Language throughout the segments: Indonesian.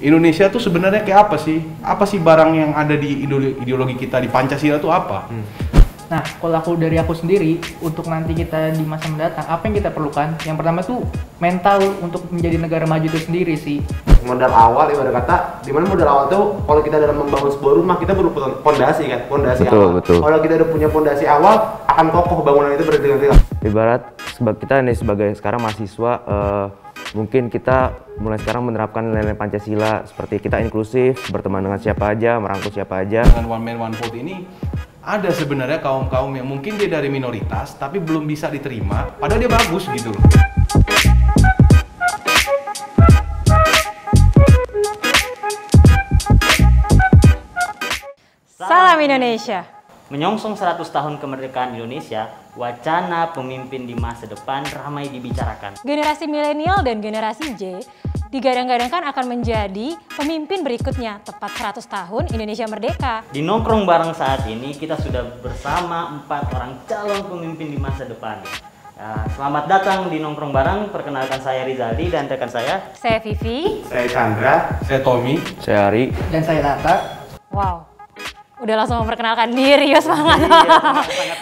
Indonesia tuh sebenarnya kayak apa sih? Apa sih barang yang ada di ideologi kita di Pancasila tuh apa? Nah, kalau dari aku sendiri, untuk nanti kita di masa mendatang, apa yang kita perlukan? Yang pertama tuh mental untuk menjadi negara maju itu sendiri sih. Modal awal, ibarat kata, dimana modal awal tuh kalau kita dalam membangun sebuah rumah, kita perlu pondasi kan, pondasi awal. Betul. Kalau kita udah punya pondasi awal, akan kokoh bangunan itu berdiri-diri. Ibarat kita nih sebagai sekarang mahasiswa, mungkin kita mulai sekarang menerapkan nilai-nilai Pancasila seperti kita inklusif, berteman dengan siapa aja, merangkul siapa aja. Dengan one man one vote ini ada sebenarnya kaum-kaum yang mungkin dia dari minoritas tapi belum bisa diterima, padahal dia bagus gitu loh. Salam Indonesia. Menyongsong 100 tahun kemerdekaan Indonesia, wacana pemimpin di masa depan ramai dibicarakan. Generasi milenial dan generasi Y digadang-gadangkan akan menjadi pemimpin berikutnya tepat 100 tahun Indonesia merdeka. Di Nongkrong Bareng saat ini kita sudah bersama 4 orang calon pemimpin di masa depan. Selamat datang di Nongkrong Bareng. Perkenalkan saya Rizaldi dan rekan saya. Saya Vivi. Saya Chandra. Saya Tommy. Saya Ari. Dan saya Nata. Wow. Udah langsung memperkenalkan diri ya, semangat.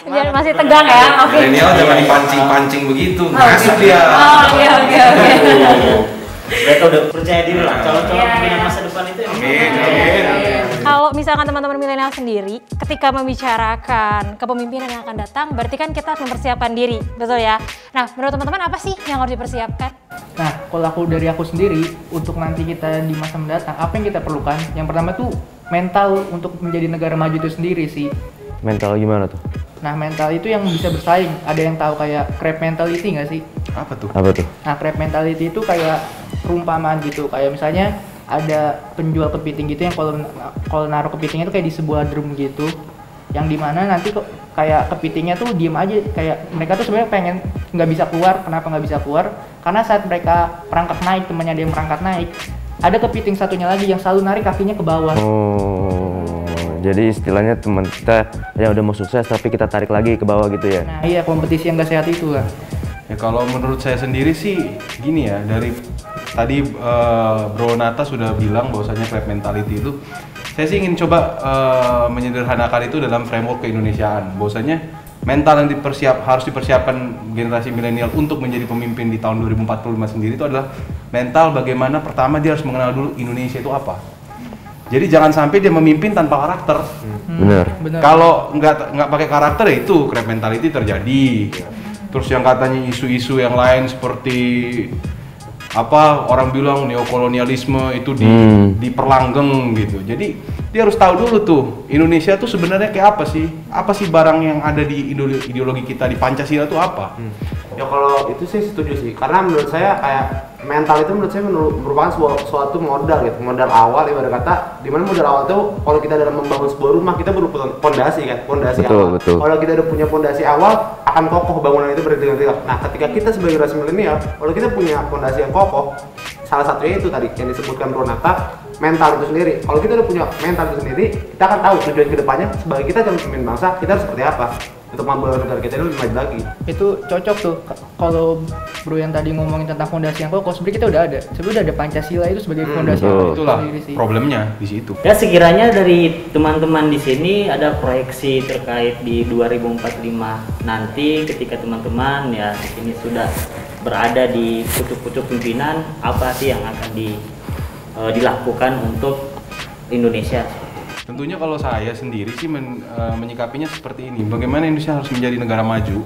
Sangat Masih tegang ya. Oke. Milenial jangan dipancing-pancing begitu. Masuk dia. Oke. Mereka udah percaya diri lah. Calon-calon pimpinan masa depan itu yang Kalau misalkan teman-teman milenial sendiri, ketika membicarakan kepemimpinan yang akan datang, berarti kan kita harus mempersiapkan diri, betul ya? Nah, menurut teman-teman apa sih yang harus dipersiapkan? Nah, kalau dari aku sendiri, untuk nanti kita di masa mendatang, apa yang kita perlukan? Yang pertama tuh mental untuk menjadi negara maju itu sendiri sih. Mental gimana tuh? Nah, mental itu yang bisa bersaing. Ada yang tahu kayak crab mentality nggak sih? Apa tuh? Apa tuh? Nah, crab mentality itu kayak perumpamaan gitu. Kayak misalnya ada penjual kepiting gitu yang kalau naruh kepitingnya itu kayak di sebuah drum gitu. Yang dimana nanti kok kayak kepitingnya tuh diem aja. Kayak mereka tuh sebenarnya pengen nggak bisa keluar. Kenapa nggak bisa keluar? Karena saat mereka perangkap naik, temannya ada yang merangkap naik, ada kepiting satunya lagi yang selalu narik kakinya ke bawah. Jadi istilahnya teman kita yang udah mau sukses tapi kita tarik lagi ke bawah gitu ya? Nah iya, kompetisi yang gak sehat itu lah. Ya kalau menurut saya sendiri sih gini ya, dari tadi Bro Nata sudah bilang bahwasanya crab mentality itu, saya sih ingin coba menyederhanakan itu dalam framework keindonesiaan. Bahwasanya mental yang harus dipersiapkan generasi milenial untuk menjadi pemimpin di tahun 2045 sendiri itu adalah mental bagaimana pertama dia harus mengenal dulu Indonesia itu apa. Jadi jangan sampai dia memimpin tanpa karakter. Bener. Kalau nggak pakai karakter ya itu crab mentality terjadi. Terus yang katanya isu-isu yang lain seperti apa orang bilang neokolonialisme itu diperlanggeng gitu. Jadi dia harus tahu dulu tuh Indonesia tuh sebenarnya kayak apa sih? Apa sih barang yang ada di ideologi kita di Pancasila tuh apa? Ya kalau itu sih setuju sih, karena menurut saya kayak mental itu menurut saya merupakan suatu modal gitu, modal awal ibarat kata, dimana modal awal tuh kalau kita dalam membangun sebuah rumah kita perlu pondasi kan, pondasi awal. Betul. Kalau kita udah punya pondasi awal, akan kokoh bangunan itu berdiri-diri. Nah, ketika kita sebagai generasi milenial, kalau kita punya pondasi yang kokoh, salah satunya itu tadi yang disebutkan Bro Nata, mental itu sendiri. Kalau kita udah punya mental itu sendiri, kita akan tahu tujuan kedepannya sebagai kita calon pemimpin bangsa, kita harus seperti apa untuk membawa negara kita ini lebih maju lagi. Itu cocok tuh. Kalau Bro yang tadi ngomongin tentang fondasi yang kokoh, sebenarnya kita udah ada. Sebenarnya udah ada Pancasila itu sebagai fondasi yang kokoh Itulah sendiri sih. problemnya di situ. Ya sekiranya dari teman-teman di sini ada proyeksi terkait di 2045 nanti ketika teman-teman ya di sini sudah berada di pucuk-pucuk pimpinan, apa sih yang akan dilakukan untuk Indonesia? Tentunya kalau saya sendiri sih menyikapinya seperti ini. Bagaimana Indonesia harus menjadi negara maju?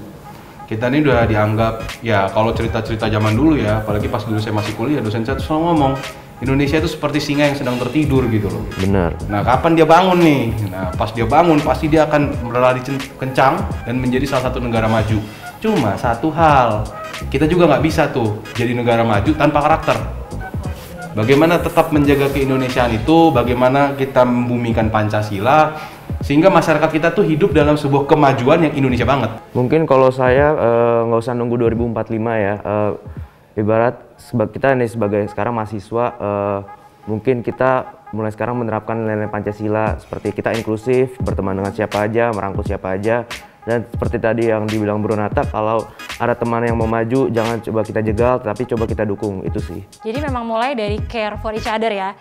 Kita ini udah dianggap, ya kalau cerita-cerita zaman dulu ya, apalagi pas dulu saya masih kuliah, dosen saya tuh selalu ngomong Indonesia itu seperti singa yang sedang tertidur gitu loh. Benar. Nah kapan dia bangun nih? Nah pas dia bangun pasti dia akan berlari kencang dan menjadi salah satu negara maju. Cuma satu hal, kita juga nggak bisa tuh jadi negara maju tanpa karakter. Bagaimana tetap menjaga keindonesiaan itu, bagaimana kita membumikan Pancasila, sehingga masyarakat kita tuh hidup dalam sebuah kemajuan yang Indonesia banget. Mungkin kalau saya nggak usah nunggu 2045 ya, ibarat kita nih sebagai sekarang mahasiswa, mungkin kita mulai sekarang menerapkan nilai-nilai Pancasila seperti kita inklusif, berteman dengan siapa aja, merangkul siapa aja. Dan seperti tadi yang dibilang Bro Nata, kalau ada teman yang mau maju, jangan coba kita jegal, tapi coba kita dukung, itu sih. Jadi memang mulai dari care for each other ya.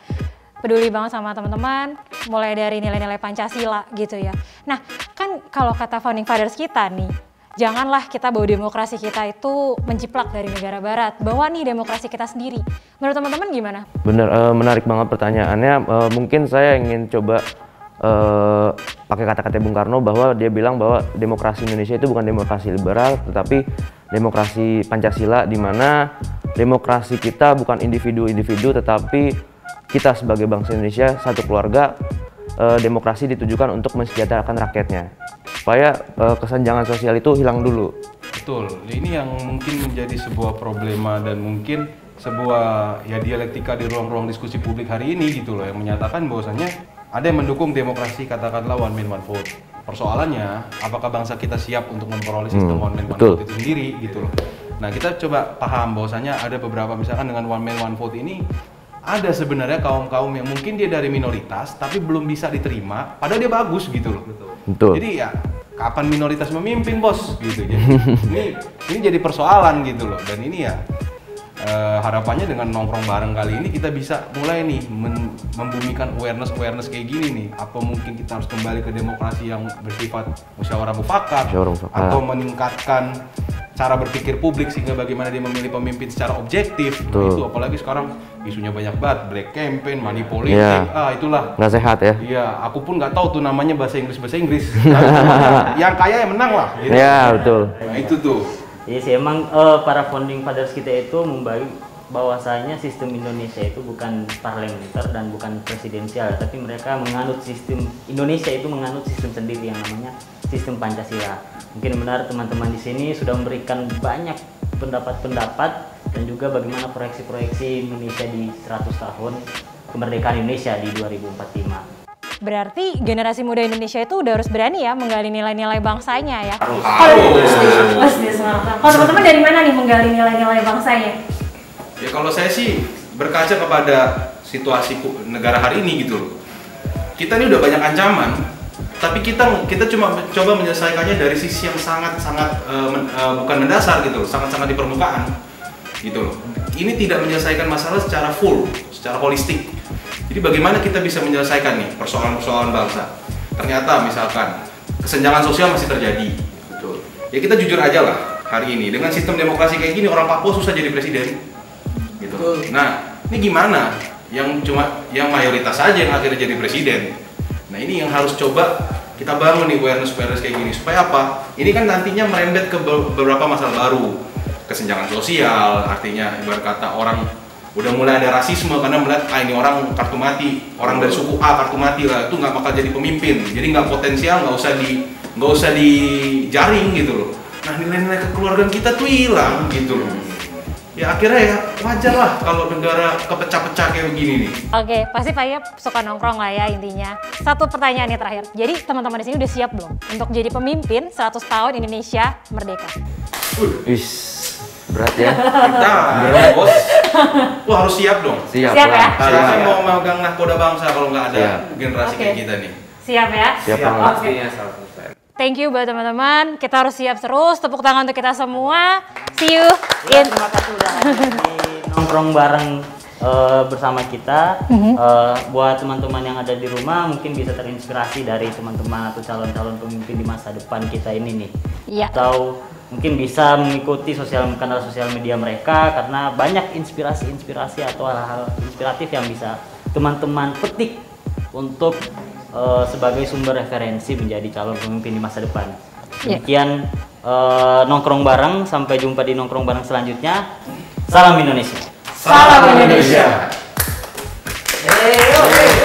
peduli banget sama teman-teman, mulai dari nilai-nilai Pancasila gitu ya. Nah, kan kalau kata founding fathers kita nih, janganlah kita bawa demokrasi kita itu menjiplak dari negara barat, bawa nih demokrasi kita sendiri. Menurut teman-teman gimana? Bener, menarik banget pertanyaannya. Mungkin saya ingin coba pakai kata-kata Bung Karno bahwa dia bilang bahwa demokrasi Indonesia itu bukan demokrasi liberal, tetapi demokrasi Pancasila, di mana demokrasi kita bukan individu-individu, tetapi kita sebagai bangsa Indonesia, satu keluarga, demokrasi ditujukan untuk mensejahterakan rakyatnya, supaya kesenjangan sosial itu hilang dulu. Betul, ini yang mungkin menjadi sebuah problema dan mungkin sebuah ya dialektika di ruang-ruang diskusi publik hari ini gitu loh, yang menyatakan bahwasannya ada yang mendukung demokrasi, katakanlah one man one vote. Persoalannya, apakah bangsa kita siap untuk memperoleh sistem one man one vote itu sendiri gitu loh. Nah, kita coba paham bahwasannya ada beberapa, misalkan dengan one man one vote ini ada sebenarnya kaum-kaum yang mungkin dia dari minoritas tapi belum bisa diterima, padahal dia bagus gitu loh. Betul. Jadi ya kapan minoritas memimpin bos gitu. Jadi ini jadi persoalan gitu loh. Dan ini ya harapannya dengan nongkrong bareng kali ini kita bisa mulai nih membumikan awareness kayak gini nih. Apa mungkin kita harus kembali ke demokrasi yang bersifat musyawarah mufakat atau meningkatkan cara berpikir publik sehingga bagaimana dia memilih pemimpin secara objektif. Nah, itu apalagi sekarang isunya banyak banget, black campaign, money politik, itulah nggak sehat ya. Iya, aku pun nggak tahu tuh namanya bahasa Inggris. Yang kaya yang menang lah gitu. Iya, betul. Nah, itu tuh. Jadi sih emang para founding fathers kita itu membagi bahwasanya sistem Indonesia itu bukan parlementer dan bukan presidensial, tapi mereka menganut sistem Indonesia itu menganut sistem sendiri yang namanya sistem Pancasila. Mungkin benar teman-teman di sini sudah memberikan banyak pendapat-pendapat dan juga bagaimana proyeksi-proyeksi Indonesia di 100 tahun kemerdekaan Indonesia di 2045. Berarti generasi muda Indonesia itu udah harus berani ya menggali nilai-nilai bangsanya ya. Kalau teman-teman dari mana nih menggali nilai-nilai bangsanya? Ya kalau saya sih berkaca kepada situasi negara hari ini gitu loh. Kita ini udah banyak ancaman, tapi kita cuma coba menyelesaikannya dari sisi yang sangat-sangat bukan mendasar gitu, sangat-sangat di permukaan gitu loh. Ini tidak menyelesaikan masalah secara full, secara holistik. Jadi bagaimana kita bisa menyelesaikan nih persoalan-persoalan bangsa? Ternyata misalkan kesenjangan sosial masih terjadi. Betul. Ya kita jujur aja lah hari ini dengan sistem demokrasi kayak gini orang Papua susah jadi presiden. Gitu. Nah, ini gimana? Yang mayoritas aja yang akhirnya jadi presiden. Nah, ini yang harus coba kita bangun nih awareness kayak gini supaya apa? Ini kan nantinya merembet ke beberapa masalah baru. Kesenjangan sosial, artinya ibarat kata orang udah mulai ada rasisme karena melihat ini orang kartu mati, orang dari suku A kartu mati lah, itu nggak bakal jadi pemimpin, jadi nggak potensial, nggak usah dijaring gitu loh. Nah, nilai-nilai kekeluargaan kita tuh hilang gitu loh. Ya akhirnya ya wajar lah kalau negara kepecah-pecah kayak begini nih. Oke, pasti Pak Yap suka nongkrong lah ya intinya. Satu pertanyaan nih terakhir. Jadi teman-teman di sini udah siap belum untuk jadi pemimpin 100 tahun Indonesia merdeka? Berat ya. Kita bos. Wah, harus siap dong. Siap ya? lah. Saya mau megang nahkoda bangsa kalau nggak ada generasi kayak kita nih. Siap ya? Siap banget. Pastinya 100%. Thank you buat teman-teman. Kita harus siap terus. Tepuk tangan untuk kita semua. See you in. Terima kasih udah hadir di nongkrong bareng bersama kita. Buat teman-teman yang ada di rumah mungkin bisa terinspirasi dari teman-teman atau calon-calon pemimpin di masa depan kita ini nih. Iya. Atau mungkin bisa mengikuti kanal sosial media mereka karena banyak inspirasi atau hal-hal inspiratif yang bisa teman-teman petik untuk sebagai sumber referensi menjadi calon pemimpin di masa depan. Demikian nongkrong bareng, sampai jumpa di nongkrong bareng selanjutnya. Salam Indonesia. Salam Indonesia. Hey,